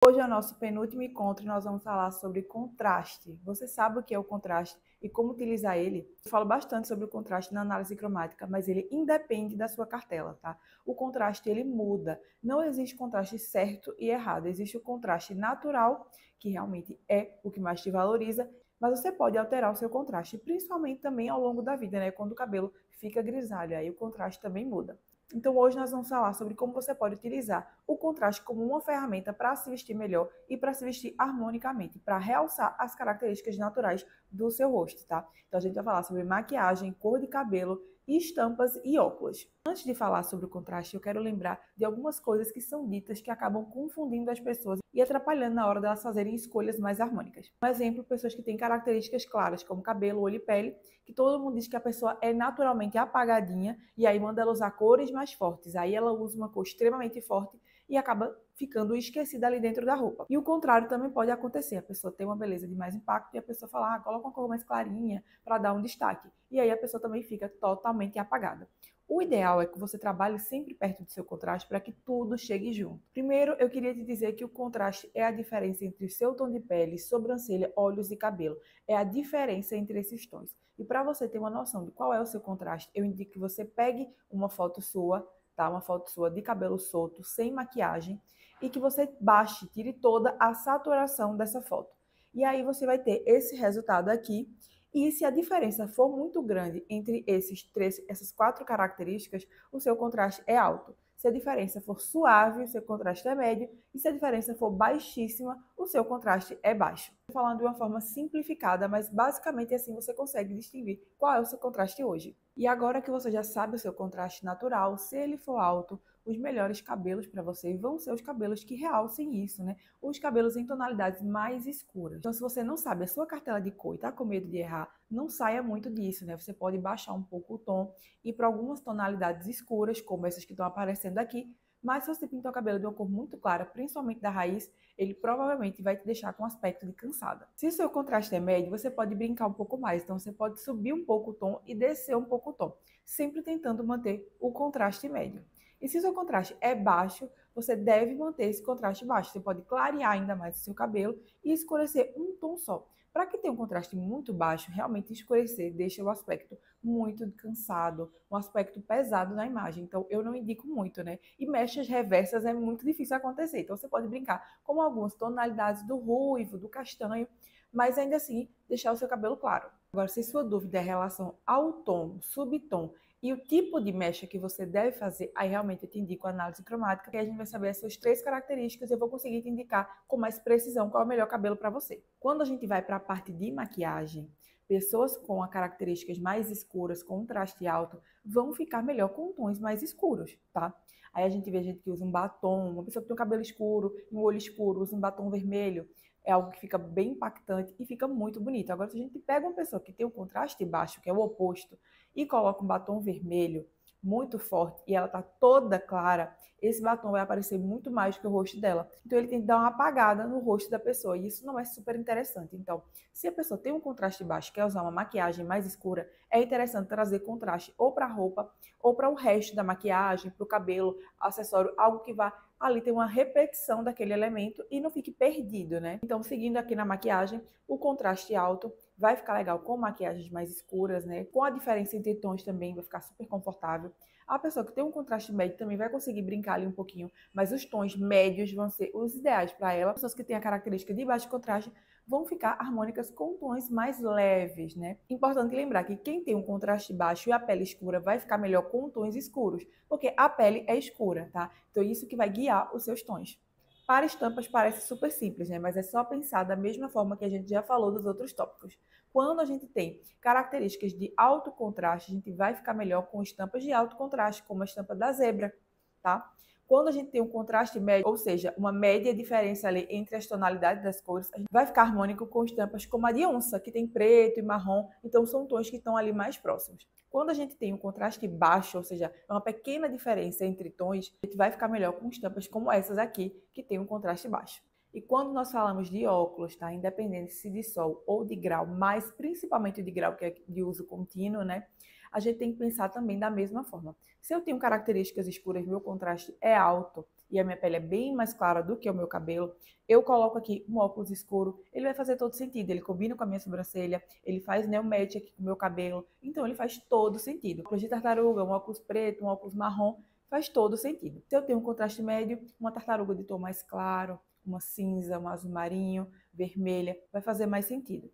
Hoje é o nosso penúltimo encontro e nós vamos falar sobre contraste. Você sabe o que é o contraste e como utilizar ele? Eu falo bastante sobre o contraste na análise cromática, mas ele independe da sua cartela, tá? O contraste, ele muda. Não existe contraste certo e errado. Existe o contraste natural, que realmente é o que mais te valoriza, mas você pode alterar o seu contraste, principalmente também ao longo da vida, né? Quando o cabelo fica grisalho, aí o contraste também muda. Então hoje nós vamos falar sobre como você pode utilizar o contraste como uma ferramenta para se vestir melhor e para se vestir harmonicamente, para realçar as características naturais do seu rosto, tá? Então a gente vai falar sobre maquiagem, cor de cabelo, estampas e óculos. Antes de falar sobre o contraste, eu quero lembrar de algumas coisas que são ditas que acabam confundindo as pessoas e atrapalhando na hora delas fazerem escolhas mais harmônicas. Um exemplo, pessoas que têm características claras, como cabelo, olho e pele, que todo mundo diz que a pessoa é naturalmente apagadinha e aí manda ela usar cores mais fortes. Aí ela usa uma cor extremamente forte e acaba ficando esquecida ali dentro da roupa. E o contrário também pode acontecer. A pessoa tem uma beleza de mais impacto e a pessoa fala, coloca uma cor mais clarinha para dar um destaque. E aí a pessoa também fica totalmente apagada. O ideal é que você trabalhe sempre perto do seu contraste para que tudo chegue junto. Primeiro, eu queria te dizer que o contraste é a diferença entre o seu tom de pele, sobrancelha, olhos e cabelo. É a diferença entre esses tons. E para você ter uma noção de qual é o seu contraste, eu indico que você pegue uma foto sua, tá? Uma foto sua de cabelo solto, sem maquiagem, e que você baixe, tire toda a saturação dessa foto. E aí você vai ter esse resultado aqui. E se a diferença for muito grande entre essas quatro características, o seu contraste é alto. Se a diferença for suave, o seu contraste é médio. E se a diferença for baixíssima, o seu contraste é baixo. Estou falando de uma forma simplificada, mas basicamente assim você consegue distinguir qual é o seu contraste hoje. E agora que você já sabe o seu contraste natural, se ele for alto, os melhores cabelos para você vão ser os cabelos que realcem isso, né? Os cabelos em tonalidades mais escuras. Então, se você não sabe a sua cartela de cor e está com medo de errar, não saia muito disso, né? Você pode baixar um pouco o tom e para algumas tonalidades escuras, como essas que estão aparecendo aqui, mas se você pintar o cabelo de uma cor muito clara, principalmente da raiz, ele provavelmente vai te deixar com um aspecto de cansada. Se o seu contraste é médio, você pode brincar um pouco mais. Então, você pode subir um pouco o tom e descer um pouco o tom, sempre tentando manter o contraste médio. E se o seu contraste é baixo, você deve manter esse contraste baixo. Você pode clarear ainda mais o seu cabelo e escurecer um tom só. Para que tenha um contraste muito baixo, realmente escurecer deixa o aspecto muito cansado, um aspecto pesado na imagem. Então, eu não indico muito, né? E mechas reversas é muito difícil acontecer. Então, você pode brincar com algumas tonalidades do ruivo, do castanho, mas ainda assim deixar o seu cabelo claro. Agora, se sua dúvida é em relação ao tom, subtom e o tipo de mecha que você deve fazer, aí realmente eu te indico a análise cromática, que a gente vai saber as suas três características e eu vou conseguir te indicar com mais precisão qual é o melhor cabelo para você. Quando a gente vai para a parte de maquiagem, pessoas com características mais escuras, contraste alto, vão ficar melhor com tons mais escuros, tá? Aí a gente vê gente que usa um batom, uma pessoa que tem um cabelo escuro e um olho escuro, usa um batom vermelho, é algo que fica bem impactante e fica muito bonito. Agora, se a gente pega uma pessoa que tem um contraste baixo, que é o oposto, e coloca um batom vermelho muito forte e ela tá toda clara, esse batom vai aparecer muito mais que o rosto dela. Então ele tem que dar uma apagada no rosto da pessoa e isso não é super interessante. Então, se a pessoa tem um contraste baixo, quer usar uma maquiagem mais escura, é interessante trazer contraste ou para a roupa ou para o resto da maquiagem, para o cabelo, acessório, algo que vá ali ter uma repetição daquele elemento e não fique perdido, né? Então, seguindo aqui na maquiagem, o contraste alto vai ficar legal com maquiagens mais escuras, né? Com a diferença entre tons também, vai ficar super confortável. A pessoa que tem um contraste médio também vai conseguir brincar ali um pouquinho, mas os tons médios vão ser os ideais para ela. As pessoas que têm a característica de baixo contraste vão ficar harmônicas com tons mais leves, né? Importante lembrar que quem tem um contraste baixo e a pele escura vai ficar melhor com tons escuros, porque a pele é escura, tá? Então isso que vai guiar os seus tons. Para estampas parece super simples, né? Mas é só pensar da mesma forma que a gente já falou dos outros tópicos. Quando a gente tem características de alto contraste, a gente vai ficar melhor com estampas de alto contraste, como a estampa da zebra, tá? Quando a gente tem um contraste médio, ou seja, uma média diferença ali entre as tonalidades das cores, a gente vai ficar harmônico com estampas como a de onça, que tem preto e marrom, então são tons que estão ali mais próximos. Quando a gente tem um contraste baixo, ou seja, uma pequena diferença entre tons, a gente vai ficar melhor com estampas como essas aqui, que tem um contraste baixo. E quando nós falamos de óculos, tá? Independente se de sol ou de grau, mas principalmente de grau, que é de uso contínuo, né? A gente tem que pensar também da mesma forma. Se eu tenho características escuras, meu contraste é alto, e a minha pele é bem mais clara do que o meu cabelo, eu coloco aqui um óculos escuro, ele vai fazer todo sentido, ele combina com a minha sobrancelha, ele faz nail match aqui com o meu cabelo, então ele faz todo sentido. Óculos de tartaruga, um óculos preto, um óculos marrom, faz todo sentido. Se eu tenho um contraste médio, uma tartaruga de tom mais claro, uma cinza, um azul marinho, vermelha, vai fazer mais sentido.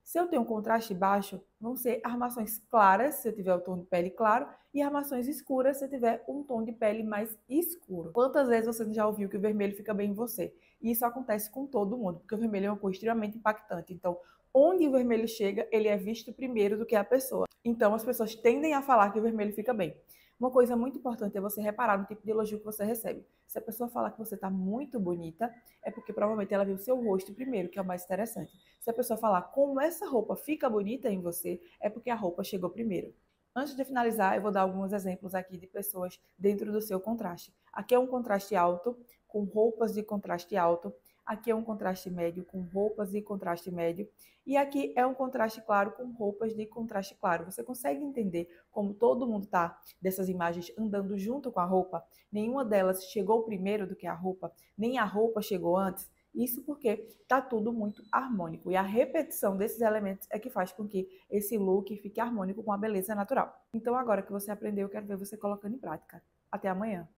Se eu tenho um contraste baixo, vão ser armações claras, se eu tiver o tom de pele claro, e armações escuras, se eu tiver um tom de pele mais escuro. Quantas vezes você já ouviu que o vermelho fica bem em você? E isso acontece com todo mundo, porque o vermelho é uma cor extremamente impactante. Então, onde o vermelho chega, ele é visto primeiro do que a pessoa. Então, as pessoas tendem a falar que o vermelho fica bem. Uma coisa muito importante é você reparar no tipo de elogio que você recebe. Se a pessoa falar que você está muito bonita, é porque provavelmente ela viu o seu rosto primeiro, que é o mais interessante. Se a pessoa falar como essa roupa fica bonita em você, é porque a roupa chegou primeiro. Antes de finalizar, eu vou dar alguns exemplos aqui de pessoas dentro do seu contraste. Aqui é um contraste alto, com roupas de contraste alto. Aqui é um contraste médio, com roupas de contraste médio. E aqui é um contraste claro, com roupas de contraste claro. Você consegue entender como todo mundo está dessas imagens andando junto com a roupa? Nenhuma delas chegou primeiro do que a roupa, nem a roupa chegou antes. Isso porque está tudo muito harmônico. E a repetição desses elementos é que faz com que esse look fique harmônico com a beleza natural. Então, agora que você aprendeu, eu quero ver você colocando em prática. Até amanhã!